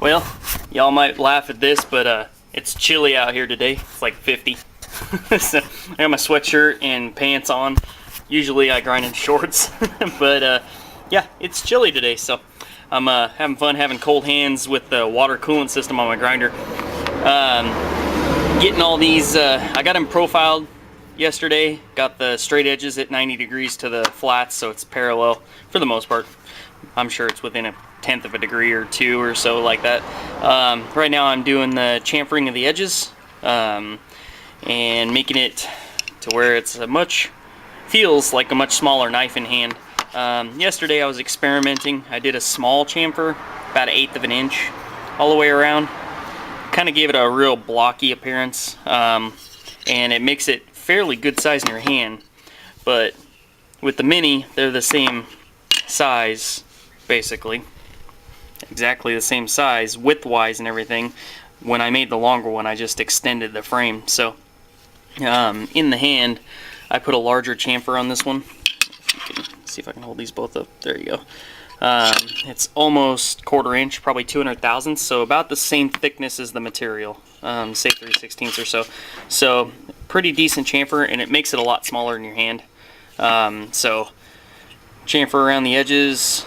Well, y'all might laugh at this, but it's chilly out here today. It's like 50. So I got my sweatshirt and pants on. Usually I grind in shorts, but yeah, it's chilly today, so I'm having fun having cold hands with the water coolant system on my grinder. Getting all these, I got them profiled yesterday. Got the straight edges at 90 degrees to the flats, so it's parallel for the most part. I'm sure it's within a tenth of a degree or two or so like that. Right now I'm doing the chamfering of the edges and making it to where it's feels like a much smaller knife in hand. Yesterday I was experimenting. I did a small chamfer, about 1/8 of an inch all the way around. Kind of gave it a real blocky appearance, and it makes it fairly good size in your hand. But with the mini, they're the same size, basically. Exactly the same size, width-wise and everything. When I made the longer one, I just extended the frame. So, in the hand, I put a larger chamfer on this one. See if I can hold these both up. There you go. It's almost 1/4 inch, probably 200 thousandths, so about the same thickness as the material, say 3/16 or so. So pretty decent chamfer, and it makes it a lot smaller in your hand. So chamfer around the edges.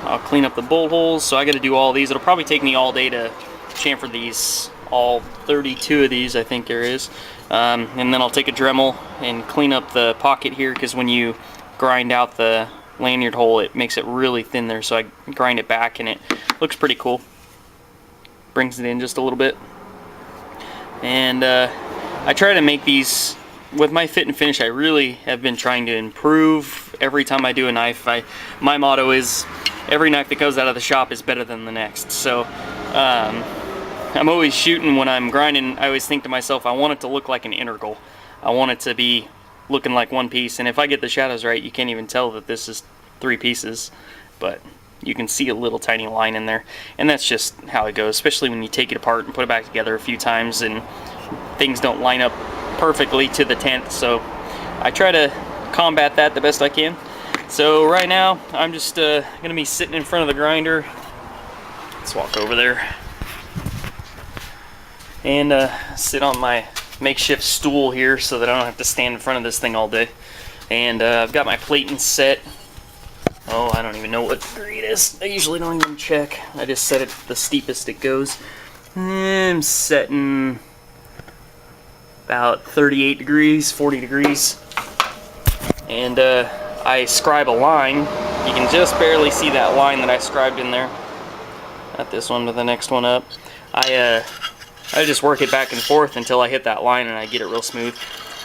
I'll clean up the bolt holes, so I got to do all these. It'll probably take me all day to chamfer these, all 32 of these I think there is. And then I'll take a Dremel and clean up the pocket here, because when you grind out the lanyard hole, it makes it really thin there, so I grind it back and it looks pretty cool. Brings it in just a little bit. And I try to make these with my fit and finish. I really have been trying to improve every time I do a knife. My motto is every knife that goes out of the shop is better than the next. So I'm always shooting when I'm grinding. I always think to myself, I want it to look like an integral. I want it to be looking like one piece, and if I get the shadows right, you can't even tell that this is 3 pieces, but you can see a little tiny line in there, and that's just how it goes, especially when you take it apart and put it back together a few times and things don't line up perfectly to the 10th. So I try to combat that the best I can. So right now I'm just gonna be sitting in front of the grinder. Let's walk over there and sit on my makeshift stool here so that I don't have to stand in front of this thing all day. And I've got my plating set. Oh, I don't even know what degree it is. I usually don't even check. I just set it the steepest it goes. I'm setting about 38 degrees, 40 degrees. And I scribe a line. You can just barely see that line that I scribed in there. Not this one, but the next one up. I just work it back and forth until I hit that line and I get it real smooth.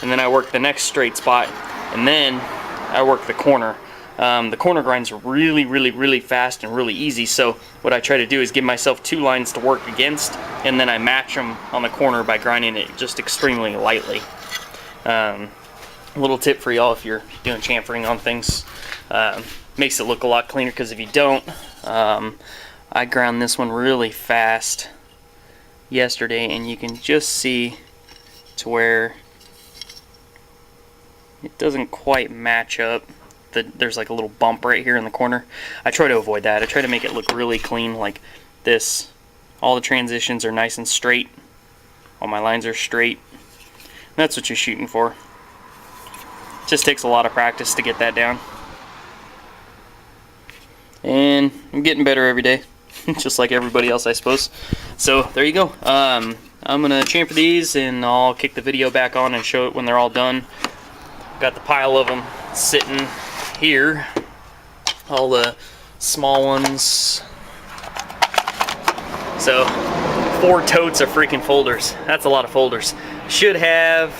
And then I work the next straight spot, and then I work the corner. The corner grinds really, really, really fast and really easy, so what I try to do is give myself 2 lines to work against, and then I match them on the corner by grinding it just extremely lightly. A little tip for y'all if you're doing chamfering on things. Makes it look a lot cleaner, because if you don't, I ground this one really fast yesterday, and you can just see to where it doesn't quite match up. There's like a little bump right here in the corner. I try to avoid that. I try to make it look really clean like this. All the transitions are nice and straight. All my lines are straight. That's what you're shooting for. It just takes a lot of practice to get that down. And I'm getting better every day. Just like everybody else, I suppose. So there you go. I'm gonna chamfer these, and I'll kick the video back on and show it when they're all done. Got the pile of them sitting here, all the small ones. So 4 totes of freaking folders. That's a lot of folders. Should have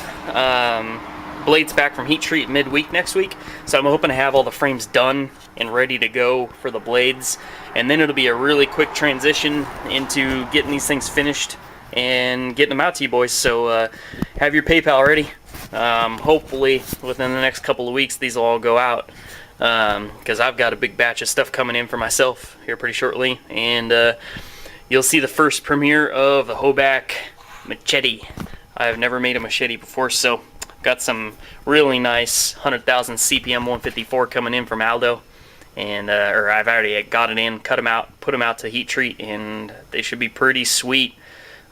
blades back from heat treat midweek next week, so I'm hoping to have all the frames done and ready to go for the blades, and then it'll be a really quick transition into getting these things finished and getting them out to you boys. So have your PayPal ready. Hopefully within the next couple of weeks these will all go out, because I've got a big batch of stuff coming in for myself here pretty shortly, and you'll see the first premiere of the Hoback machete. I've never made a machete before, so got some really nice 100,000 CPM 154 coming in from Aldo, and or I've already got it in, cut them out, put them out to heat treat, and they should be pretty sweet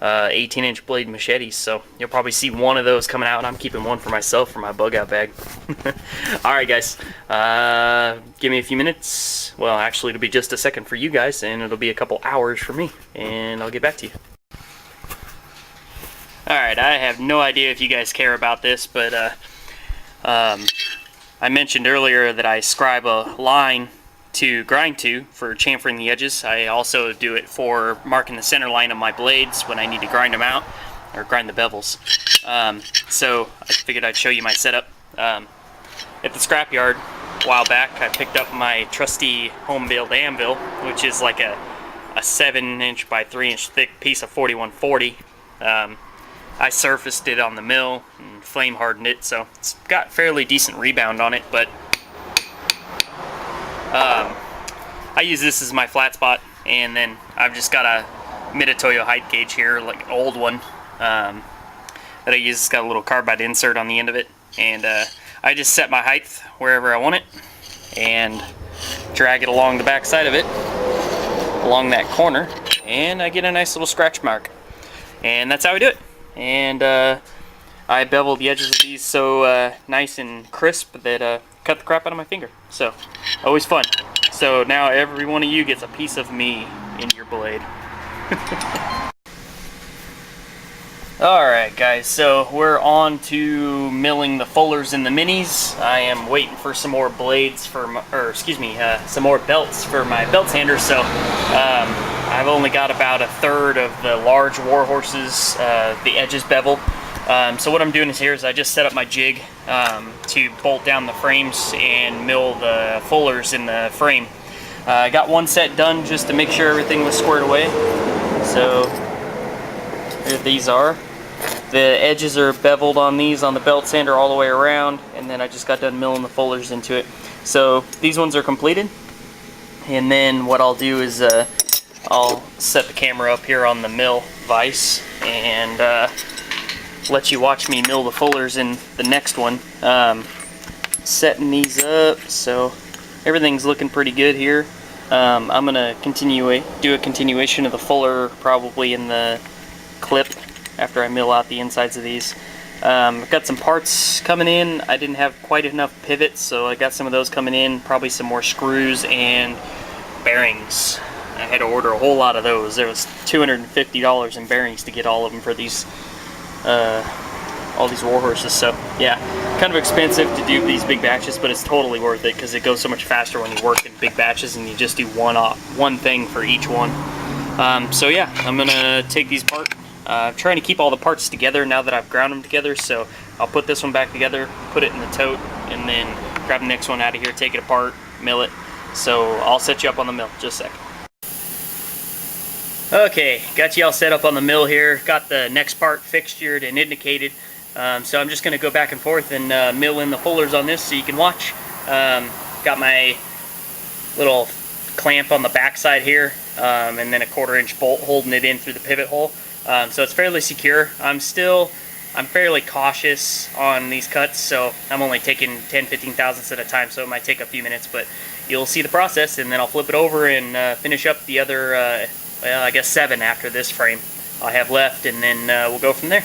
18-inch blade machetes. So you'll probably see one of those coming out, and I'm keeping one for myself for my bug out bag. Alright guys, give me a few minutes. Well, actually it'll be just a second for you guys, and it'll be a couple hours for me, and I'll get back to you. Alright, I have no idea if you guys care about this, but I mentioned earlier that I scribe a line to grind to for chamfering the edges. I also do it for marking the center line of my blades when I need to grind them out, or grind the bevels. So I figured I'd show you my setup. At the scrapyard a while back, I picked up my trusty home-built anvil, which is like a 7-inch by 3-inch thick piece of 4140. I surfaced it on the mill and flame hardened it, so it's got fairly decent rebound on it, but I use this as my flat spot, and then I've just got a Mitutoyo height gauge here, like an old one, that I use. It's got a little carbide insert on the end of it, and I just set my height wherever I want it and drag it along the back side of it, along that corner, and I get a nice little scratch mark. And that's how we do it. And I beveled the edges of these so nice and crisp that cut the crap out of my finger. So, always fun. So now every one of you gets a piece of me in your blade. Alright guys, so we're on to milling the fullers and the minis. I am waiting for some more blades for my, some more belts for my belt sander. So I've only got about 1/3 of the large war horses, the edges beveled. So what I'm doing is I just set up my jig to bolt down the frames and mill the fullers in the frame. I got one set done just to make sure everything was squared away. So here these are. The edges are beveled on these on the belt sander all the way around, and then I just got done milling the fullers into it. So these ones are completed, and then what I'll do is I'll set the camera up here on the mill vise and let you watch me mill the fullers in the next one. Setting these up, so everything's looking pretty good here. I'm gonna do a continuation of the fuller probably in the clip after I mill out the insides of these. I've got some parts coming in. I didn't have quite enough pivots, so I got some of those coming in, probably some more screws and bearings. I had to order a whole lot of those. There was $250 in bearings to get all of them for these all these war horses. So yeah, kind of expensive to do these big batches, but it's totally worth it because it goes so much faster when you work in big batches and you just do one thing for each one. So yeah, I'm gonna take these apart. I'm trying to keep all the parts together now that I've ground them together, so I'll put this one back together, put it in the tote, and then grab the next one out of here, take it apart, mill it. So I'll set you up on the mill just a sec. Okay, got you all set up on the mill here, got the next part fixtured and indicated. So I'm just going to go back and forth and mill in the fullers on this so you can watch. Got my little clamp on the back side here, and then a 1/4-inch bolt holding it in through the pivot hole. So it's fairly secure. I'm fairly cautious on these cuts, so I'm only taking 10-15 thousandths at a time, so it might take a few minutes, but you'll see the process, and then I'll flip it over and finish up the other, well, I guess 7 after this frame I have left, and then we'll go from there.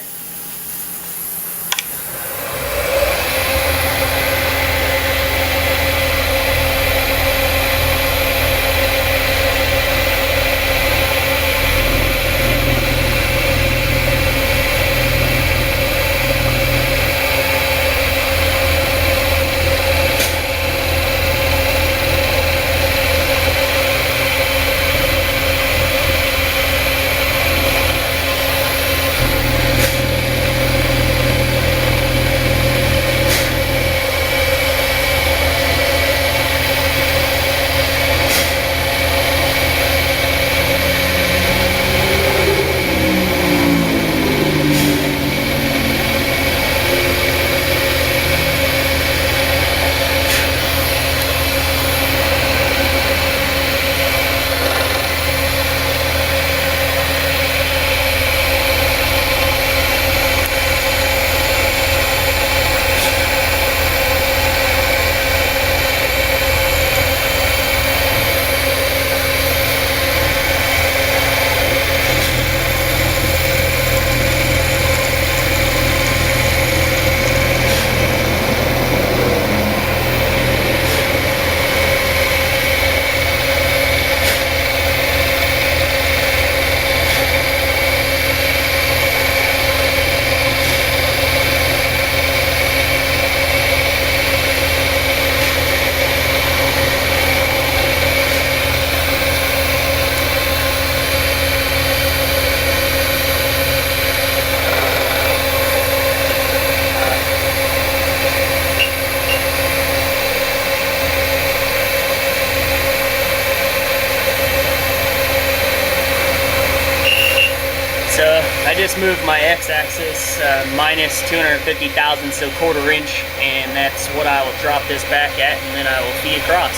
just moved my x-axis minus 250 thousandths, so quarter inch, and that's what I will drop this back at, and then I will feed across.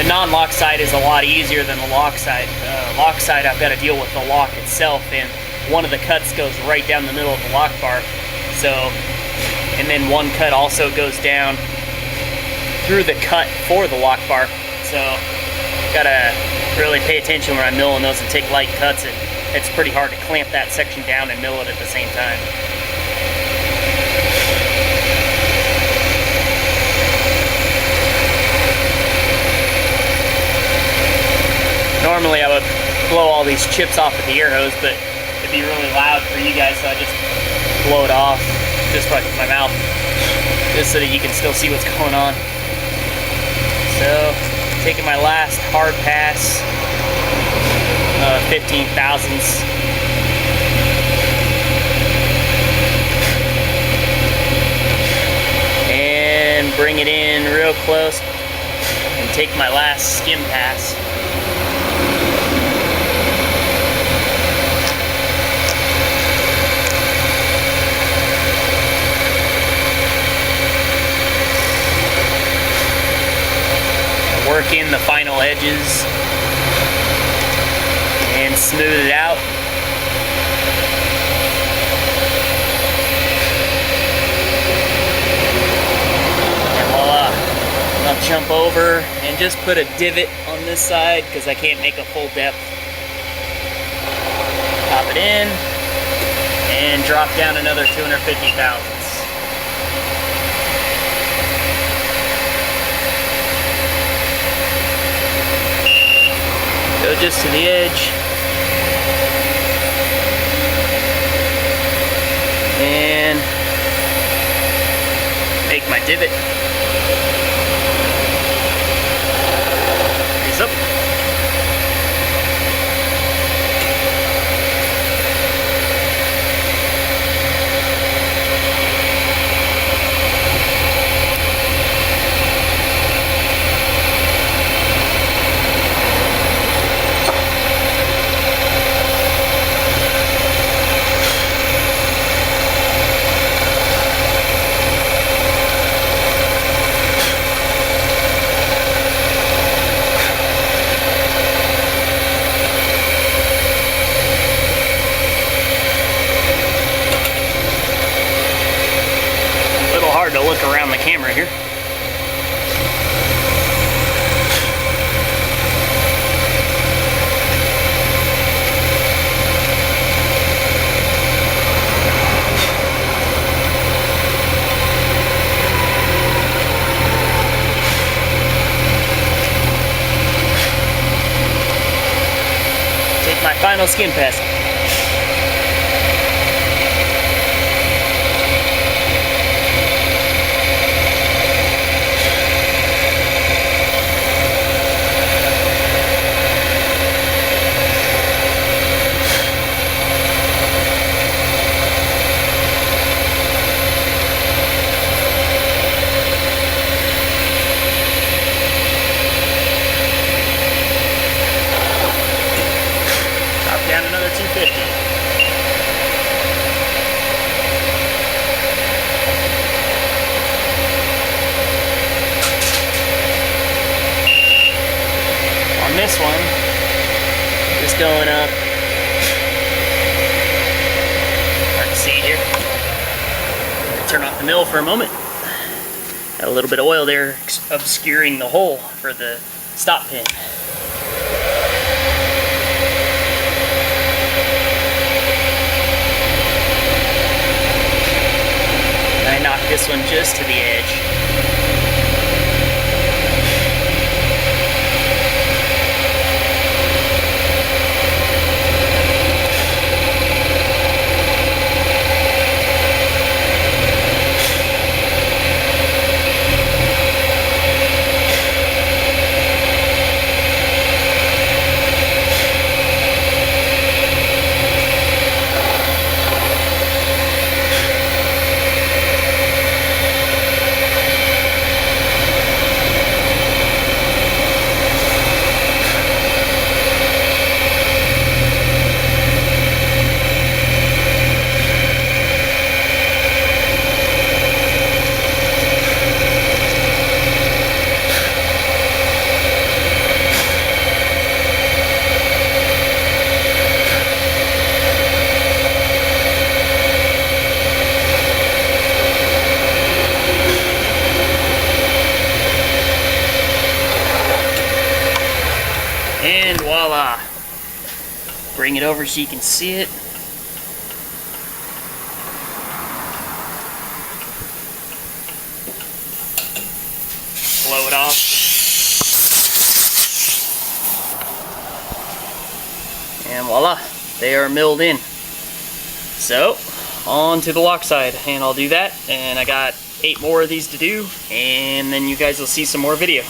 The non-lock side is a lot easier than the lock side. Lock side, I've got to deal with the lock itself, and one of the cuts goes right down the middle of the lock bar. So, and then one cut also goes down through the cut for the lock bar. So, gotta really pay attention when I'm milling those and take light cuts. And it's pretty hard to clamp that section down and mill it at the same time. Normally I would blow all these chips off with the air hose, but it'd be really loud for you guys, so I just blow it off just by my mouth, just so that you can still see what's going on. So, taking my last hard pass, 15 thousandths. And bring it in real close and take my last skim pass. Work in the final edges and smooth it out. And voila, I'll jump over and just put a divot on this side because I can't make a full depth. Pop it in and drop down another 250 thousandths. Go just to the edge. And make my divot. Raise up. To look around the camera here. Take my final skin pass. This one is going up. Hard to see here. Turn off the mill for a moment. Got a little bit of oil there obscuring the hole for the stop pin. And I knocked this one just to the edge. voila. Bring it over so you can see it. Blow it off. And voila, they are milled in. So, on to the lock side, and I'll do that, and I got 8 more of these to do, and then you guys will see some more video.